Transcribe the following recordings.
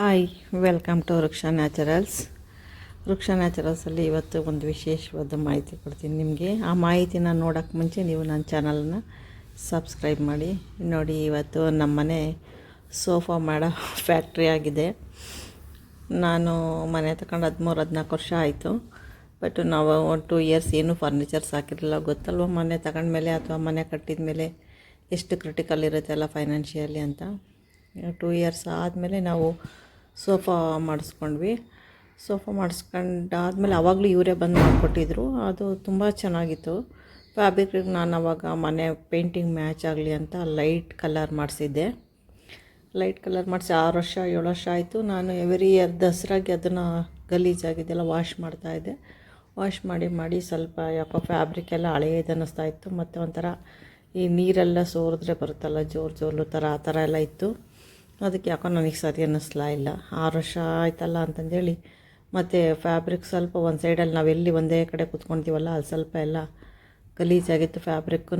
Hi, welcome to ವೃಕ್ಷ naturals. ವೃಕ್ಷ ನ್ಯಾಚುರಲ್ಸಲ್ಲಿ ಇವತ್ತು ಒಂದು ವಿಶೇಷವಾದ ಮಾಹಿತಿ ಕೊಡ್ತೀನಿ ನಿಮಗೆ. ಆ ಮಾಹಿತಿನ ನೋಡೋಕ್ಕೆ ಮುಂಚೆ ನೀವು ನನ್ನ ಚಾನಲ್ನ ಸಬ್ಸ್ಕ್ರೈಬ್ ಮಾಡಿ. ನೋಡಿ, ಇವತ್ತು ನಮ್ಮನೆ ಸೋಫಾ ಮಾಡೋ ಫ್ಯಾಕ್ಟ್ರಿ ಆಗಿದೆ. ನಾನು ಮನೆ ತಗೊಂಡು 13-14 ವರ್ಷ ಆಯಿತು. ಬಟ್ ನಾವು 2 ಇಯರ್ಸ್ ಏನೂ ಫರ್ನಿಚರ್ಸ್ ಹಾಕಿರಲಿಲ್ಲ. ಗೊತ್ತಲ್ವ, ಮನೆ ತಗೊಂಡ್ಮೇಲೆ ಅಥವಾ ಮನೆ ಕಟ್ಟಿದ ಮೇಲೆ ಎಷ್ಟು ಕ್ರಿಟಿಕಲ್ ಇರುತ್ತೆ ಅಲ್ಲ ಫೈನಾನ್ಷಿಯಲಿ ಅಂತ. 2 ಇಯರ್ಸ್ ಆದಮೇಲೆ ನಾವು ಸೋಫಾ ಮಾಡಿಸ್ಕೊಂಡ್ವಿ. ಸೋಫಾ ಮಾಡಿಸ್ಕೊಂಡಾದ್ಮೇಲೆ ಆವಾಗಲೂ ಇವರೇ ಬಂದು ಮಾಡಿಕೊಟ್ಟಿದ್ರು. ಅದು ತುಂಬ ಚೆನ್ನಾಗಿತ್ತು. ಫ್ಯಾಬ್ರಿಕ್ಗೆ ನಾನು ಆವಾಗ ಮನೆ ಪೇಂಟಿಂಗ್ ಮ್ಯಾಚ್ ಆಗಲಿ ಅಂತ ಲೈಟ್ ಕಲರ್ ಮಾಡಿಸಿದ್ದೆ. ಲೈಟ್ ಕಲರ್ ಮಾಡಿಸಿ 6 ವರ್ಷ 7 ವರ್ಷ ಆಯಿತು. ನಾನು ಎವ್ರಿ ಇಯರ್ ದಸರಾಗೆ ಅದನ್ನು ಗಲೀಜಾಗಿದ್ದೆಲ್ಲ ವಾಶ್ ಮಾಡ್ತಾಯಿದ್ದೆ. ವಾಶ್ ಮಾಡಿ ಸ್ವಲ್ಪ ಯಾಕೋ ಫ್ಯಾಬ್ರಿಕ್ ಎಲ್ಲ ಹಳೆಯದು ಅನ್ನಿಸ್ತಾ ಇತ್ತು. ಮತ್ತು ಒಂಥರ ಈ ನೀರೆಲ್ಲ ಸೋರಿದ್ರೆ ಬರುತ್ತಲ್ಲ, ಜೋರು ಥರ ಆ ಥರ ಎಲ್ಲ ಇತ್ತು. ಅದಕ್ಕೆ ಯಾಕೋ ನನಗೆ ಸರಿ ಅನ್ನಿಸ್ಲಾ ಇಲ್ಲ. 6 ವರ್ಷ ಆಯ್ತಲ್ಲ ಅಂತಂದೇಳಿ ಮತ್ತು ಫ್ಯಾಬ್ರಿಕ್ ಸ್ವಲ್ಪ ಒಂದು ಸೈಡಲ್ಲಿ ನಾವೆಲ್ಲಿ ಒಂದೇ ಕಡೆ ಕೂತ್ಕೊಳ್ತೀವಲ್ಲ, ಅಲ್ಲಿ ಸ್ವಲ್ಪ ಎಲ್ಲ ಗಲೀಜಾಗಿತ್ತು. ಫ್ಯಾಬ್ರಿಕ್ಕೂ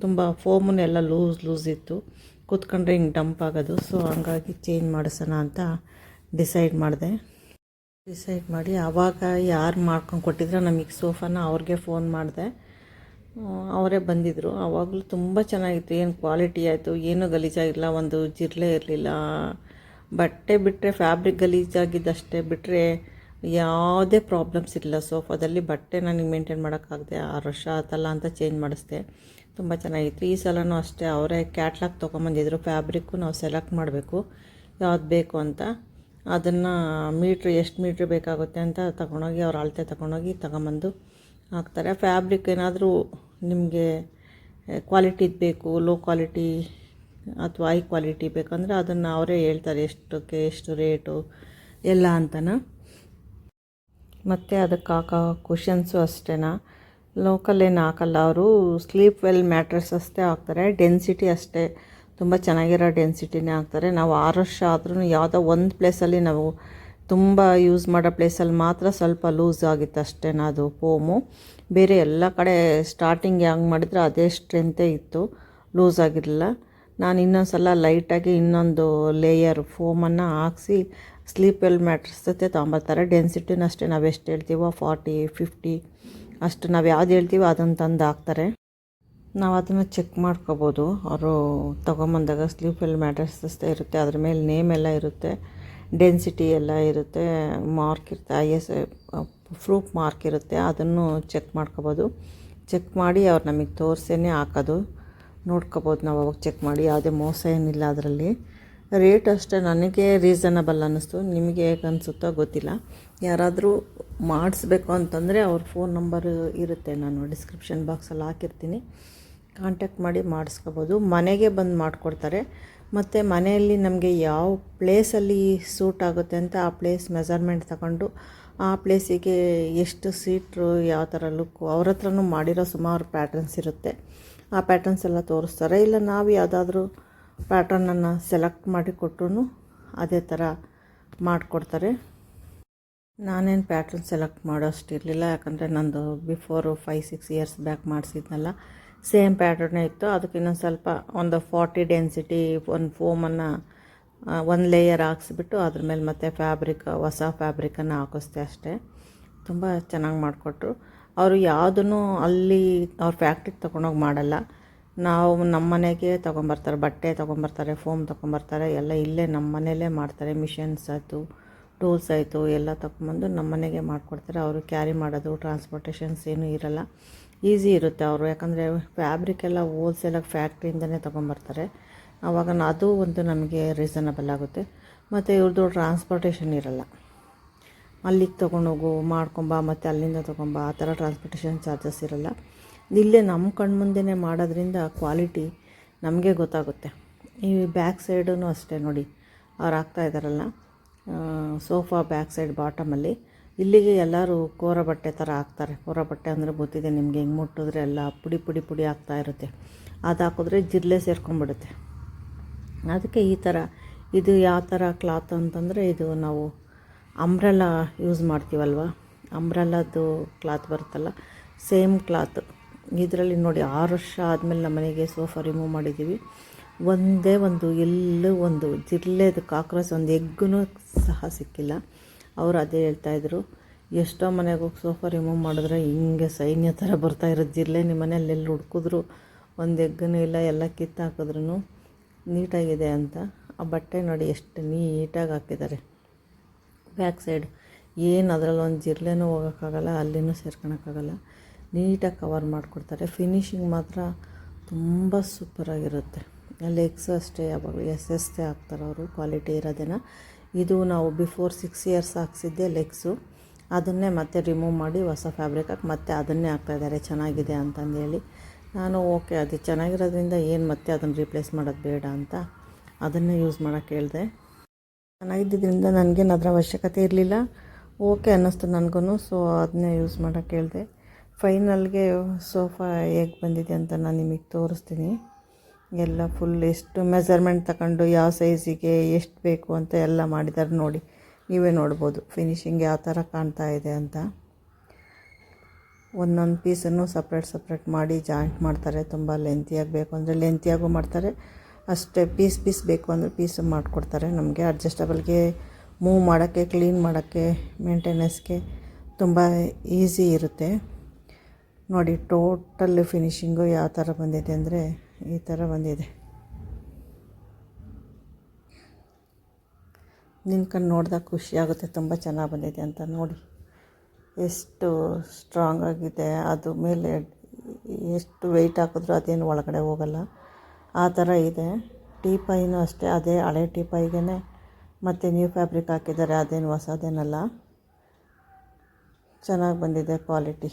ತುಂಬ ಫೋಮನ್ನು ಎಲ್ಲ ಲೂಸ್ ಇತ್ತು. ಕೂತ್ಕೊಂಡ್ರೆ ಹಿಂಗೆ ಡಂಪ್ ಆಗೋದು. ಸೊ ಹಂಗಾಗಿ ಚೇಂಜ್ ಮಾಡಿಸೋಣ ಅಂತ ಡಿಸೈಡ್ ಮಾಡಿ ಆವಾಗ ಯಾರು ಮಾಡ್ಕೊಂಡು ಕೊಟ್ಟಿದ್ರೆ ನಮಗೆ ಸೋಫಾನ ಅವ್ರಿಗೆ ಫೋನ್ ಮಾಡಿದೆ. ಅವರೇ ಬಂದಿದ್ದರು. ಆವಾಗಲೂ ತುಂಬ ಚೆನ್ನಾಗಿತ್ತು. ಏನು ಕ್ವಾಲಿಟಿ ಆಯಿತು, ಏನೂ ಗಲೀಜಾಗಿಲ್ಲ, ಒಂದು ಜಿರಳೆ ಇರಲಿಲ್ಲ. ಬಟ್ಟೆ ಬಿಟ್ಟರೆ ಫ್ಯಾಬ್ರಿಕ್ ಗಲೀಜಾಗಿದ್ದಷ್ಟೇ ಬಿಟ್ಟರೆ ಯಾವುದೇ ಪ್ರಾಬ್ಲಮ್ಸ್ ಇಲ್ಲ ಸೋಫಾದಲ್ಲಿ. ಬಟ್ಟೆ ನನಗೆ ಮೇಂಟೈನ್ ಮಾಡೋಕ್ಕಾಗದೆ 6 ವರ್ಷ ಆತಲ್ಲ ಅಂತ ಚೇಂಜ್ ಮಾಡಿಸ್ದೆ. ತುಂಬ ಚೆನ್ನಾಗಿತ್ತು. ಈ ಸಲನೂ ಅಷ್ಟೇ ಅವರೇ ಕ್ಯಾಟ್ಲಾಗ್ ತೊಗೊಂಬಂದಿದ್ರು. ಫ್ಯಾಬ್ರಿಕ್ಕು ನಾವು ಸೆಲೆಕ್ಟ್ ಮಾಡಬೇಕು ಯಾವ್ದು ಬೇಕು ಅಂತ. ಅದನ್ನು ಎಷ್ಟು ಮೀಟ್ರ್ ಬೇಕಾಗುತ್ತೆ ಅಂತ ತಗೊಂಡೋಗಿ ಅವ್ರ ಅಳತೆ ತಗೊಂಬಂದು ಹಾಕ್ತಾರೆ. ಫ್ಯಾಬ್ರಿಕ್ ಏನಾದರೂ ನಿಮಗೆ ಕ್ವಾಲಿಟಿದು ಬೇಕು, ಲೋ ಕ್ವಾಲಿಟಿ ಅಥವಾ ಹೈ ಕ್ವಾಲಿಟಿ ಬೇಕಂದರೆ ಅದನ್ನು ಅವರೇ ಹೇಳ್ತಾರೆ ಎಷ್ಟಕ್ಕೆ ಎಷ್ಟು ರೇಟು ಎಲ್ಲ ಅಂತನ. ಮತ್ತು ಅದಕ್ಕೆ ಹಾಕೋ ಕುಷನ್ಸು ಅಷ್ಟೇ ಲೋಕಲ್ ಏನು ಹಾಕಲ್ಲ ಅವರು. ಸ್ಲೀಪ್ ವೆಲ್ ಮ್ಯಾಟ್ರೆಸ್ ಅಷ್ಟೇ ಹಾಕ್ತಾರೆ. ಡೆನ್ಸಿಟಿ ಅಷ್ಟೇ ತುಂಬ ಚೆನ್ನಾಗಿರೋ ಡೆನ್ಸಿಟಿನೇ ಹಾಕ್ತಾರೆ. ನಾವು 6 ವರ್ಷ ಆದ್ರೂ ಯಾವುದೋ ಒಂದು ಪ್ಲೇಸಲ್ಲಿ ನಾವು ತುಂಬ ಯೂಸ್ ಮಾಡೋ ಪ್ಲೇಸಲ್ಲಿ ಮಾತ್ರ ಸ್ವಲ್ಪ ಲೂಸ್ ಆಗಿತ್ತು ಅಷ್ಟೇ ಅದು ಫೋಮು. ಬೇರೆ ಎಲ್ಲ ಕಡೆ ಸ್ಟಾರ್ಟಿಂಗ್ ಹೆಂಗೆ ಮಾಡಿದ್ರೆ ಅದೇ ಸ್ಟ್ರೆಂತೇ ಇತ್ತು, ಲೂಸ್ ಆಗಿರಲಿಲ್ಲ. ನಾನು ಇನ್ನೊಂದು ಸಲ ಲೈಟಾಗಿ ಇನ್ನೊಂದು ಲೇಯರ್ ಫೋಮನ್ನು ಹಾಕ್ಸಿ ಸ್ಲೀಪ್ ವೆಲ್ ಮ್ಯಾಟ್ರೆಸ್ ಜೊತೆ ತೊಗೊಂಬರ್ತಾರೆ. ಡೆನ್ಸಿಟಿನೂ ಅಷ್ಟೇ ನಾವು ಎಷ್ಟು ಹೇಳ್ತೀವೋ 40-50 ಅಷ್ಟು ನಾವು ಯಾವ್ದು ಹೇಳ್ತೀವೋ ಅದನ್ನು ತಂದು ಹಾಕ್ತಾರೆ. ನಾವು ಅದನ್ನು ಚೆಕ್ ಮಾಡ್ಕೋಬೋದು. ಅವರು ತೊಗೊಂಬಂದಾಗ ಸ್ಲೀಪ್ ವೆಲ್ ಮ್ಯಾಟ್ರೆಸ್ ಅಷ್ಟೇ ಇರುತ್ತೆ. ಅದ್ರ ಮೇಲೆ ನೇಮ್ ಎಲ್ಲ ಇರುತ್ತೆ, ಡೆನ್ಸಿಟಿ ಎಲ್ಲ ಇರುತ್ತೆ, ಮಾರ್ಕ್ ಇರುತ್ತೆ, IS ಪ್ರೂಫ್ ಮಾರ್ಕ್ ಇರುತ್ತೆ. ಅದನ್ನು ಚೆಕ್ ಮಾಡ್ಕೋಬೋದು. ಚೆಕ್ ಮಾಡಿ ಅವ್ರು ನಮಗೆ ತೋರಿಸೇ ಹಾಕೋದು. ನೋಡ್ಕೋಬೋದು ನಾವು ಅವಾಗ ಚೆಕ್ ಮಾಡಿ. ಯಾವುದೇ ಮೋಸ ಏನಿಲ್ಲ ಅದರಲ್ಲಿ. ರೇಟ್ ಅಷ್ಟೇ ನನಗೆ ರೀಸನಬಲ್ ಅನ್ನಿಸ್ತು. ನಿಮಗೆ ಹೇಗೆ ಅನಿಸುತ್ತೋ ಗೊತ್ತಿಲ್ಲ. ಯಾರಾದರೂ ಮಾಡಿಸ್ಬೇಕು ಅಂತಂದರೆ ಅವ್ರ ಫೋನ್ ನಂಬರ್ ಇರುತ್ತೆ, ನಾನು ಡಿಸ್ಕ್ರಿಪ್ಷನ್ ಬಾಕ್ಸಲ್ಲಿ ಹಾಕಿರ್ತೀನಿ. ಕಾಂಟ್ಯಾಕ್ಟ್ ಮಾಡಿ ಮಾಡಿಸ್ಕೋಬೋದು. ಮನೆಗೆ ಬಂದು ಮಾಡಿಕೊಡ್ತಾರೆ. ಮತ್ತು ಮನೆಯಲ್ಲಿ ನಮಗೆ ಯಾವ ಪ್ಲೇಸಲ್ಲಿ ಸೂಟ್ ಆಗುತ್ತೆ ಅಂತ ಆ ಪ್ಲೇಸ್ ಮೆಜರ್ಮೆಂಟ್ ತಗೊಂಡು ಆ ಪ್ಲೇಸಿಗೆ ಎಷ್ಟು ಸೀಟ್ರು, ಯಾವ ಥರ ಲುಕ್ಕು, ಅವ್ರ ಹತ್ರನೂ ಮಾಡಿರೋ ಸುಮಾರು ಪ್ಯಾಟರ್ನ್ಸ್ ಇರುತ್ತೆ. ಆ ಪ್ಯಾಟರ್ನ್ಸ್ ಎಲ್ಲ ತೋರಿಸ್ತಾರೆ. ಇಲ್ಲ ನಾವು ಯಾವುದಾದ್ರೂ ಪ್ಯಾಟರ್ನನ್ನು ಸೆಲೆಕ್ಟ್ ಮಾಡಿ ಕೊಟ್ಟರು ಅದೇ ಥರ ಮಾಡಿಕೊಡ್ತಾರೆ. ನಾನೇನು ಪ್ಯಾಟ್ರನ್ ಸೆಲೆಕ್ಟ್ ಮಾಡೋಷ್ಟಿರಲಿಲ್ಲ, ಯಾಕಂದರೆ ನಂದು ಬಿಫೋರು 5-6 ಇಯರ್ಸ್ ಬ್ಯಾಕ್ ಮಾಡಿಸಿದ್ನಲ್ಲ, ಸೇಮ್ ಪ್ಯಾಟರ್ನೇ ಇತ್ತು. ಅದಕ್ಕೆ ಇನ್ನೊಂದು ಸ್ವಲ್ಪ ಒಂದು 40 ಡೆನ್ಸಿಟಿ ಒಂದು ಫೋಮನ್ನು ಒಂದು ಲೇಯರ್ ಹಾಕ್ಸ್ಬಿಟ್ಟು ಅದ್ರ ಮೇಲೆ ಮತ್ತೆ ಹೊಸ ಫ್ಯಾಬ್ರಿಕನ್ನು ಹಾಕಿಸ್ದೆ ಅಷ್ಟೇ. ತುಂಬ ಚೆನ್ನಾಗಿ ಮಾಡಿಕೊಟ್ರು. ಅವರು ಯಾವುದನ್ನು ಅಲ್ಲಿ ಅವ್ರ ಫ್ಯಾಕ್ಟ್ರಿಗೆ ತೊಗೊಂಡೋಗಿ ಮಾಡಲ್ಲ. ನಾವು ನಮ್ಮ ಮನೆಗೆ ತೊಗೊಂಬರ್ತಾರೆ, ಬಟ್ಟೆ ತೊಗೊಂಬರ್ತಾರೆ, ಫೋಮ್ ತೊಗೊಂಬರ್ತಾರೆ, ಎಲ್ಲ ಇಲ್ಲೇ ನಮ್ಮ ಮನೆಯಲ್ಲೇ ಮಾಡ್ತಾರೆ. ಮಿಷನ್ಸ್ ಆಯಿತು, ಟೂಲ್ಸ್ ಆಯಿತು, ಎಲ್ಲ ತೊಗೊಂಬಂದು ನಮ್ಮ ಮನೆಗೆ ಮಾಡಿಕೊಡ್ತಾರೆ. ಅವರು ಕ್ಯಾರಿ ಮಾಡೋದು ಟ್ರಾನ್ಸ್ಪೋರ್ಟೇಷನ್ಸ್ ಏನೂ ಇರಲ್ಲ, ಈಸಿ ಇರುತ್ತೆ ಅವರು. ಯಾಕಂದರೆ ಫ್ಯಾಬ್ರಿಕ್ ಎಲ್ಲ ಹೋಲ್ಸೇಲಾಗಿ ಫ್ಯಾಕ್ಟ್ರಿಯಿಂದನೇ ತೊಗೊಂಬರ್ತಾರೆ. ಆವಾಗ ಅದು ಒಂದು ನಮಗೆ ರೀಸನಬಲ್ ಆಗುತ್ತೆ. ಮತ್ತು ಇವ್ರದ್ದು ಟ್ರಾನ್ಸ್ಪೋರ್ಟೇಷನ್ ಇರಲ್ಲ. ಅಲ್ಲಿಗೆ ತೊಗೊಂಡೋಗು ಮಾಡ್ಕೊಂಬ ಮತ್ತು ಅಲ್ಲಿಂದ ತೊಗೊಂಬ ಆ ಥರ ಟ್ರಾನ್ಸ್ಪೋರ್ಟೇಷನ್ ಚಾರ್ಜಸ್ ಇರಲ್ಲ. ಇಲ್ಲೇ ನಮ್ಮ ಕಣ್ಮುಂದೆನೇ ಮಾಡೋದ್ರಿಂದ ಕ್ವಾಲಿಟಿ ನಮಗೆ ಗೊತ್ತಾಗುತ್ತೆ. ಈ ಬ್ಯಾಕ್ ಸೈಡೂ ಅಷ್ಟೇ ನೋಡಿ, ಅವ್ರು ಹಾಕ್ತಾಯಿದ್ದಾರಲ್ಲ ಸೋಫಾ ಬ್ಯಾಕ್ ಸೈಡ್ ಬಾಟಮಲ್ಲಿ ಇಲ್ಲಿಗೆ ಎಲ್ಲರೂ ಕೋರ ಬಟ್ಟೆ ಥರ ಹಾಕ್ತಾರೆ. ಕೋರ ಬಟ್ಟೆ ಅಂದರೆ ಗೊತ್ತಿದೆ ನಿಮಗೆ, ಹೆಂಗೆ ಮುಟ್ಟಿದ್ರೆ ಎಲ್ಲ ಪುಡಿ ಆಗ್ತಾ ಇರುತ್ತೆ. ಅದು ಹಾಕಿದ್ರೆ ಜಿರಳೆ ಸೇರ್ಕೊಂಡ್ಬಿಡುತ್ತೆ. ಅದಕ್ಕೆ ಈ ಥರ ಇದು ಯಾವ ಥರ ಕ್ಲಾತ್ ಅಂತಂದರೆ, ಇದು ನಾವು ಅಂಬ್ರೆಲಾ ಯೂಸ್ ಮಾಡ್ತೀವಲ್ವ, ಅಂಬ್ರೆಲಾದ್ದು ಕ್ಲಾತ್ ಬರುತ್ತಲ್ಲ, ಸೇಮ್ ಕ್ಲಾತ್ ಇದರಲ್ಲಿ ನೋಡಿ. 6 ವರ್ಷ ಆದಮೇಲೆ ನಮ್ಮ ಮನೆಗೆ ಸೋಫಾ ರಿಮೂವ್ ಮಾಡಿದ್ದೀವಿ. ಒಂದೇ ಒಂದು ಎಲ್ಲೂ ಒಂದು ಜಿರ್ಲೆದು ಕಾಕ್ರೋಚ್ ಒಂದು ಎಗ್ಗೂ ಸಹ ಸಿಕ್ಕಿಲ್ಲ. ಅವರು ಅದೇ ಹೇಳ್ತಾಯಿದ್ರು, ಎಷ್ಟೋ ಮನೆಗೆ ಹೋಗಿ ಸೋಫಾ ರಿಮೂವ್ ಮಾಡಿದ್ರೆ ಹಿಂಗೆ ಸೈನ್ಯ ಥರ ಬರ್ತಾಯಿರೋದು ಜಿರ್ಲೆ, ನಿಮ್ಮ ಮನೇಲಿ ಎಲ್ಲಿ ಹುಡ್ಕಿದ್ರು ಒಂದು ಎಗ್ಗೂ ಇಲ್ಲ, ಎಲ್ಲ ಕಿತ್ತಾಕಿದ್ರೂ ನೀಟಾಗಿದೆ ಅಂತ. ಆ ಬಟ್ಟೆ ನೋಡಿ ಎಷ್ಟು ನೀಟಾಗಿ ಹಾಕಿದ್ದಾರೆ. ಬ್ಯಾಕ್ ಸೈಡ್ ಏನು ಅದರಲ್ಲಿ ಒಂದು ಜಿರ್ಲೆನೂ ಹೋಗೋಕ್ಕಾಗಲ್ಲ, ಅಲ್ಲಿನೂ ಸೇರ್ಕೊಳಕ್ಕಾಗಲ್ಲ, ನೀಟಾಗಿ ಕವರ್ ಮಾಡಿಕೊಡ್ತಾರೆ. ಫಿನಿಶಿಂಗ್ ಮಾತ್ರ ತುಂಬ ಸೂಪರಾಗಿರುತ್ತೆ. ಲೆಗ್ಸ್ ಅಷ್ಟೇ ಯಾವಾಗಲೂ ಎಷ್ಟೇ ಹಾಕ್ತಾರೆ ಅವರು, ಕ್ವಾಲಿಟಿ ಇರೋದೇನ. ಇದು ನಾವು ಬಿಫೋರ್ 6 ಇಯರ್ಸ್ ಹಾಕ್ಸಿದ್ದೆ ಲೆಗ್ಸು, ಅದನ್ನೇ ಮತ್ತೆ ರಿಮೂವ್ ಮಾಡಿ ಹೊಸ ಫ್ಯಾಬ್ರಿಕ್ ಹಾಕಿ ಮತ್ತೆ ಅದನ್ನೇ ಹಾಕ್ತಾಯಿದ್ದಾರೆ ಚೆನ್ನಾಗಿದೆ ಅಂತಂದೇಳಿ. ನಾನು ಓಕೆ ಅದು ಚೆನ್ನಾಗಿರೋದ್ರಿಂದ ಏನು ಮತ್ತೆ ಅದನ್ನು ರಿಪ್ಲೇಸ್ ಮಾಡೋದು ಬೇಡ ಅಂತ ಅದನ್ನೇ ಯೂಸ್ ಮಾಡೋಕ್ಕೆ ಹೇಳಿದೆ. ಚೆನ್ನಾಗಿದ್ದರಿಂದ ನನಗೇನು ಅದರ ಅವಶ್ಯಕತೆ ಇರಲಿಲ್ಲ, ಓಕೆ ಅನ್ನಿಸ್ತು ನನಗೂ. ಸೊ ಅದನ್ನೇ ಯೂಸ್ ಮಾಡೋಕ್ಕೆ ಹೇಳಿದೆ. ಫೈನಲ್ಗೆ ಸೋಫಾ ಹೇಗೆ ಬಂದಿದೆ ಅಂತ ನಾನು ನಿಮಗೆ ತೋರಿಸ್ತೀನಿ. ಎಲ್ಲ ಫುಲ್ ಎಷ್ಟು ಮೆಜರ್ಮೆಂಟ್ ತಗೊಂಡು ಯಾವ ಸೈಜಿಗೆ ಎಷ್ಟು ಬೇಕು ಅಂತ ಎಲ್ಲ ಮಾಡಿದ್ದಾರೆ ನೋಡಿ, ನೀವೇ ನೋಡ್ಬೋದು ಫಿನಿಶಿಂಗ್ ಯಾವ ಥರ ಕಾಣ್ತಾ ಇದೆ ಅಂತ. ಒಂದೊಂದು ಪೀಸನ್ನು ಸಪ್ರೇಟ್ ಮಾಡಿ ಜಾಯಿಂಟ್ ಮಾಡ್ತಾರೆ. ತುಂಬ ಲೆಂತಿಯಾಗಿ ಬೇಕು ಅಂದರೆ ಲೆಂತಿಯಾಗೂ ಮಾಡ್ತಾರೆ, ಅಷ್ಟೇ ಪೀಸ್ ಬೇಕು ಅಂದರೆ ಪೀಸು ಮಾಡಿಕೊಡ್ತಾರೆ. ನಮಗೆ ಅಡ್ಜಸ್ಟಬಲ್ಗೆ ಮೂವ್ ಮಾಡೋಕ್ಕೆ, ಕ್ಲೀನ್ ಮಾಡೋಕ್ಕೆ, ಮೇಂಟೆನೆನ್ಸ್ಗೆ ತುಂಬ ಈಸಿ ಇರುತ್ತೆ. ನೋಡಿ ಟೋಟಲ್ ಫಿನಿಶಿಂಗು ಯಾವ ಥರ ಬಂದಿದೆ ಅಂದರೆ ಈ ಥರ ಬಂದಿದೆ. ನಿಂತ್ಕೊಂಡು ನೋಡಿದಾಗ ಖುಷಿಯಾಗುತ್ತೆ ತುಂಬ ಚೆನ್ನಾಗಿ ಬಂದಿದೆ ಅಂತ. ನೋಡಿ ಎಷ್ಟು ಸ್ಟ್ರಾಂಗ್ ಆಗಿದೆ, ಅದು ಮೇಲೆ ಎಷ್ಟು ವೆಯ್ಟ್ ಹಾಕಿದ್ರೂ ಅದೇನು ಒಳಗಡೆ ಹೋಗಲ್ಲ, ಆ ಥರ ಇದೆ. ಟೀಪಾಯಿನೂ ಅಷ್ಟೇ, ಅದೇ ಹಳೆ ಟೀಪಾಯಿಗೆ ಮತ್ತು ನ್ಯೂ ಫ್ಯಾಬ್ರಿಕ್ ಹಾಕಿದ್ದಾರೆ, ಅದೇನು ಹೊಸದೇನಲ್ಲ. ಚೆನ್ನಾಗಿ ಬಂದಿದೆ ಕ್ವಾಲಿಟಿ.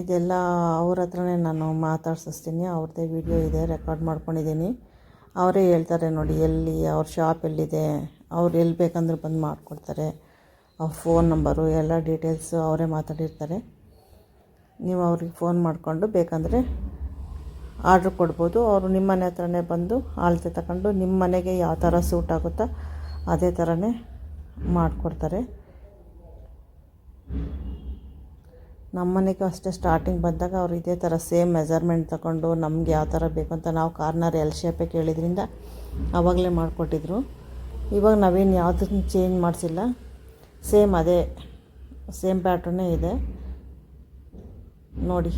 ಇದೆಲ್ಲ ಅವ್ರ ಹತ್ರನೇ ನಾನು ಮಾತಾಡ್ಸಿಸ್ತೀನಿ, ಅವ್ರದ್ದೇ ವಿಡಿಯೋ ಇದೆ, ರೆಕಾರ್ಡ್ ಮಾಡ್ಕೊಂಡಿದ್ದೀನಿ. ಅವರೇ ಹೇಳ್ತಾರೆ ನೋಡಿ ಎಲ್ಲಿ ಅವ್ರ ಶಾಪ್ ಎಲ್ಲಿದೆ, ಅವ್ರು ಎಲ್ಲಿ ಬೇಕಂದ್ರೆ ಬಂದು ಮಾಡಿಕೊಡ್ತಾರೆ. ಅವ್ರ ಫೋನ್ ನಂಬರು ಎಲ್ಲ ಡೀಟೇಲ್ಸು ಅವರೇ ಮಾತಾಡಿರ್ತಾರೆ. ನೀವು ಅವ್ರಿಗೆ ಫೋನ್ ಮಾಡಿಕೊಂಡು ಬೇಕಂದರೆ ಆರ್ಡ್ರ್ ಕೊಡ್ಬೋದು. ಅವರು ನಿಮ್ಮ ಮನೆ ಹತ್ರನೇ ಬಂದು ಅಳತೆ ತಗೊಂಡು ನಿಮ್ಮ ಮನೆಗೆ ಯಾವ ಥರ ಸೂಟ್ ಆಗುತ್ತೋ ಅದೇ ಥರನೇ ಮಾಡಿಕೊಡ್ತಾರೆ. ನಮ್ಮ ಮನೆಗೂ ಅಷ್ಟೇ ಸ್ಟಾರ್ಟಿಂಗ್ ಬಂದಾಗ ಅವ್ರು ಇದೇ ಥರ ಸೇಮ್ ಮೆಜರ್ಮೆಂಟ್ ತಗೊಂಡು ನಮ್ಗೆ ಯಾವ ಥರ ಬೇಕು ಅಂತ, ನಾವು ಕಾರ್ನರ್ ಎಲ್ ಶೇಪೇ ಕೇಳಿದ್ರಿಂದ ಆವಾಗಲೇ ಮಾಡಿಕೊಟ್ಟಿದ್ರು. ಇವಾಗ ನಾವೇನು ಯಾವುದನ್ನು ಚೇಂಜ್ ಮಾಡಿಸಿಲ್ಲ, ಸೇಮ್ ಅದೇ ಸೇಮ್ ಪ್ಯಾಟ್ರನ್ನೇ ಇದೆ. ನೋಡಿ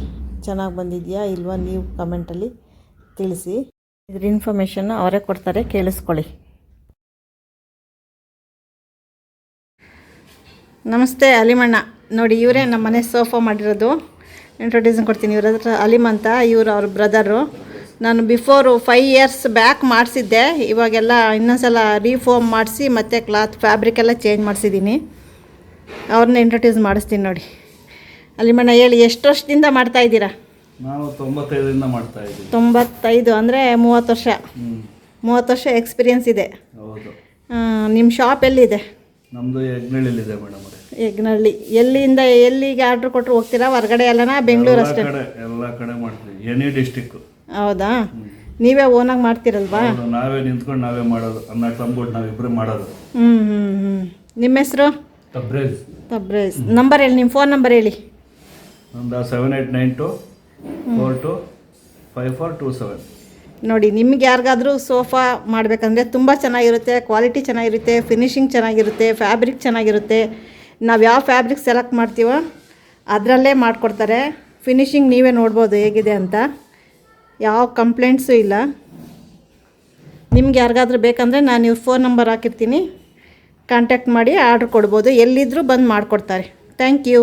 ಚೆನ್ನಾಗಿ ಬಂದಿದೆಯಾ ಇಲ್ವಾ ನೀವು ಕಮೆಂಟಲ್ಲಿ ತಿಳಿಸಿ. ಇದ್ರ ಇನ್ಫಾರ್ಮೇಷನ್ ಅವರೇ ಕೊಡ್ತಾರೆ, ಕೇಳಿಸ್ಕೊಳ್ಳಿ. ನಮಸ್ತೆ ಅಲಿಮಣ್ಣ. ನೋಡಿ ಇವರೇ ನಮ್ಮ ಮನೆ ಸೋಫಾ ಮಾಡಿರೋದು. ಇಂಟ್ರೊಡ್ಯೂಸನ್ ಕೊಡ್ತೀನಿ. ಇವ್ರ ಹತ್ರ ಅಲಿಮ್ ಅಂತ, ಇವರು ಅವ್ರ ಬ್ರದರು. ನಾನು ಬಿಫೋರು 5 ಇಯರ್ಸ್ ಬ್ಯಾಕ್ ಮಾಡಿಸಿದ್ದೆ, ಇವಾಗೆಲ್ಲ ಇನ್ನೊಂದ್ಸಲ ರೀಫಾರ್ಮ್ ಮಾಡಿಸಿ ಮತ್ತು ಕ್ಲಾತ್ ಫ್ಯಾಬ್ರಿಕ್ ಎಲ್ಲ ಚೇಂಜ್ ಮಾಡಿಸಿದ್ದೀನಿ. ಅವ್ರನ್ನ ಇಂಟ್ರೊಡ್ಯೂಸ್ ಮಾಡಿಸ್ತೀನಿ ನೋಡಿ. ಅಲಿಮಣ್ಣ ಹೇಳಿ, ಎಷ್ಟು ವರ್ಷದಿಂದ ಮಾಡ್ತಾಯಿದ್ದೀರಾ? ನಾವು 95ರಿಂದ ಮಾಡ್ತಾ ಇದ್ದೀವಿ. 95 ಅಂದರೆ 30 ವರ್ಷ. 30 ವರ್ಷ ಎಕ್ಸ್ಪೀರಿಯನ್ಸ್ ಇದೆ. ಹೌದು. ನಿಮ್ಮ ಶಾಪ್ ಎಲ್ಲಿದೆ? ನಮ್ಮದು ಯಜ್ಞಳ್ಳಿಲಿದೆ ಮೇಡಮ್. ಯಜ್ಞಳ್ಳಿ. ಎಲ್ಲಿಂದ ಎಲ್ಲಿಗೆ ಆರ್ಡ್ರ್ ಕೊಟ್ಟರು ಹೋಗ್ತೀರಾ? ಹೊರಗಡೆ ಎಲ್ಲನಾ? ಬೆಂಗಳೂರು ಅಷ್ಟೇ? ಎಲ್ಲ ಕಡೆ ಮಾಡ್ತೀವಿ, ಎನಿ ಡಿಸ್ಟಿಕ್. ಹೌದಾ? ನೀವೇ ಓನಾಗಿ ಮಾಡ್ತೀರಲ್ವಾ? ನಾವೇ ನಿಂತ್ಕೊಂಡು ನಾವೇ ಮಾಡೋದು, ಅನ್ನ ತಂದ್ಬಿಟ್ಟು ನಾವಿಬ್ಬರು ಮಾಡೋದು. ನಿಮ್ಮ ಹೆಸರು? ತಬ್ರೇಜ್. ನಂಬರ್ ಹೇಳಿ, ನಿಮ್ಮ ಫೋನ್ ನಂಬರ್ ಹೇಳಿ. ನಮ್ದು 7892425427. ನೋಡಿ, ನಿಮ್ಗೆ ಯಾರಿಗಾದರೂ ಸೋಫಾ ಮಾಡಬೇಕಂದ್ರೆ ತುಂಬ ಚೆನ್ನಾಗಿರುತ್ತೆ, ಕ್ವಾಲಿಟಿ ಚೆನ್ನಾಗಿರುತ್ತೆ, ಫಿನಿಶಿಂಗ್ ಚೆನ್ನಾಗಿರುತ್ತೆ, ಫ್ಯಾಬ್ರಿಕ್ ಚೆನ್ನಾಗಿರುತ್ತೆ. ನಾವು ಯಾವ ಫ್ಯಾಬ್ರಿಕ್ ಸೆಲೆಕ್ಟ್ ಮಾಡ್ತೀವೋ ಅದರಲ್ಲೇ ಮಾಡಿಕೊಡ್ತಾರೆ. ಫಿನಿಶಿಂಗ್ ನೀವೇ ನೋಡ್ಬೋದು ಹೇಗಿದೆ ಅಂತ, ಯಾವ ಕಂಪ್ಲೇಂಟ್ಸು ಇಲ್ಲ. ನಿಮ್ಗೆ ಯಾರಿಗಾದ್ರೂ ಬೇಕಂದರೆ ನಾನು ಇವ್ರ ಫೋನ್ ನಂಬರ್ ಹಾಕಿರ್ತೀನಿ, ಕಾಂಟ್ಯಾಕ್ಟ್ ಮಾಡಿ ಆರ್ಡ್ರ್ ಕೊಡ್ಬೋದು. ಎಲ್ಲಿದ್ದರೂ ಬಂದು ಮಾಡಿಕೊಡ್ತಾರೆ. Thank you.